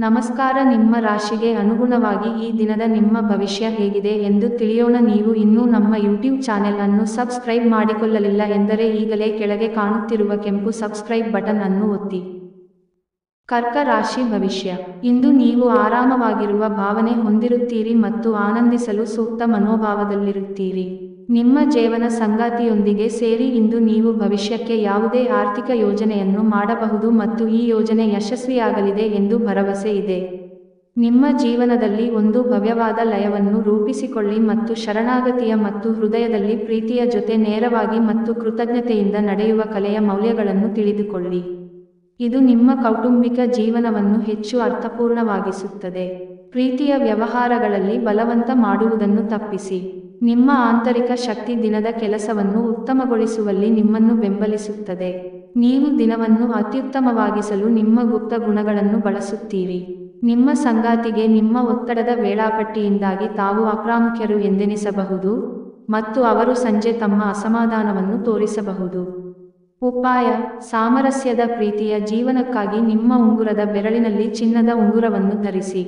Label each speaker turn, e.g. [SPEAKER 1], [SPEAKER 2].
[SPEAKER 1] ನಮಸ್ಕಾರ. ನಿಮ್ಮ ರಾಶಿಗೆ ಅನುಗುಣವಾಗಿ ಈ ದಿನದ ನಿಮ್ಮ ಭವಿಷ್ಯ ಹೇಗಿದೆ ಎಂದು ತಿಳಿಯೋಣ. ನೀವು ಇನ್ನೂ ನಮ್ಮ ಯೂಟ್ಯೂಬ್ ಚಾನೆಲ್ ಅನ್ನು ಸಬ್ಸ್ಕ್ರೈಬ್ ಮಾಡಿಕೊಳ್ಳಲಿಲ್ಲ ಎಂದರೆ ಈಗಲೇ ಕೆಳಗೆ ಕಾಣುತ್ತಿರುವ ಕೆಂಪು ಸಬ್ಸ್ಕ್ರೈಬ್ ಬಟನ್ ಅನ್ನು ಒತ್ತಿ. ಕರ್ಕ ರಾಶಿ ಭವಿಷ್ಯ. ಇಂದು ನೀವು ಆರಾಮವಾಗಿರುವ ಭಾವನೆ ಹೊಂದಿರುತ್ತೀರಿ ಮತ್ತು ಆನಂದಿಸಲು ಸೂಕ್ತ ಮನೋಭಾವದಲ್ಲಿರುತ್ತೀರಿ. ನಿಮ್ಮ ಜೀವನ ಸಂಗಾತಿಯೊಂದಿಗೆ ಸೇರಿ ಇಂದು ನೀವು ಭವಿಷ್ಯಕ್ಕೆ ಯಾವುದೇ ಆರ್ಥಿಕ ಯೋಜನೆಯನ್ನು ಮಾಡಬಹುದು ಮತ್ತು ಈ ಯೋಜನೆ ಯಶಸ್ವಿಯಾಗಲಿದೆ ಎಂದು ಭರವಸೆ ಇದೆ. ನಿಮ್ಮ ಜೀವನದಲ್ಲಿ ಒಂದು ಭವ್ಯವಾದ ಲಯವನ್ನು ರೂಪಿಸಿಕೊಳ್ಳಿ ಮತ್ತು ಶರಣಾಗತಿಯ ಮತ್ತು ಹೃದಯದಲ್ಲಿ ಪ್ರೀತಿಯ ಜೊತೆ ನೇರವಾಗಿ ಮತ್ತು ಕೃತಜ್ಞತೆಯಿಂದ ನಡೆಯುವ ಕಲೆಯ ಮೌಲ್ಯಗಳನ್ನು ತಿಳಿದುಕೊಳ್ಳಿ. ಇದು ನಿಮ್ಮ ಕೌಟುಂಬಿಕ ಜೀವನವನ್ನು ಹೆಚ್ಚು ಅರ್ಥಪೂರ್ಣವಾಗಿಸುತ್ತದೆ. ಪ್ರೀತಿಯ ವ್ಯವಹಾರಗಳಲ್ಲಿ ಬಲವಂತ ಮಾಡುವುದನ್ನು ತಪ್ಪಿಸಿ. ನಿಮ್ಮ ಆಂತರಿಕ ಶಕ್ತಿ ದಿನದ ಕೆಲಸವನ್ನು ಉತ್ತಮಗೊಳಿಸುವಲ್ಲಿ ನಿಮ್ಮನ್ನು ಬೆಂಬಲಿಸುತ್ತದೆ. ನೀವು ದಿನವನ್ನು ಅತ್ಯುತ್ತಮವಾಗಿಸಲು ನಿಮ್ಮ ಗುಪ್ತ ಗುಣಗಳನ್ನು ಬಳಸುತ್ತೀರಿ. ನಿಮ್ಮ ಸಂಗಾತಿಗೆ ನಿಮ್ಮ ಒತ್ತಡದ ವೇಳಾಪಟ್ಟಿಯಿಂದಾಗಿ ತಾವು ಅಪ್ರಾಮುಖ್ಯರು ಎಂದೆನಿಸಬಹುದು ಮತ್ತು ಅವರು ಸಂಜೆ ತಮ್ಮ ಅಸಮಾಧಾನವನ್ನು ತೋರಿಸಬಹುದು. ಉಪಾಯ: ಸಾಮರಸ್ಯದ ಪ್ರೀತಿಯ ಜೀವನಕ್ಕಾಗಿ ನಿಮ್ಮ ಉಂಗುರದ ಬೆರಳಿನಲ್ಲಿ ಚಿನ್ನದ ಉಂಗುರವನ್ನು ಧರಿಸಿ.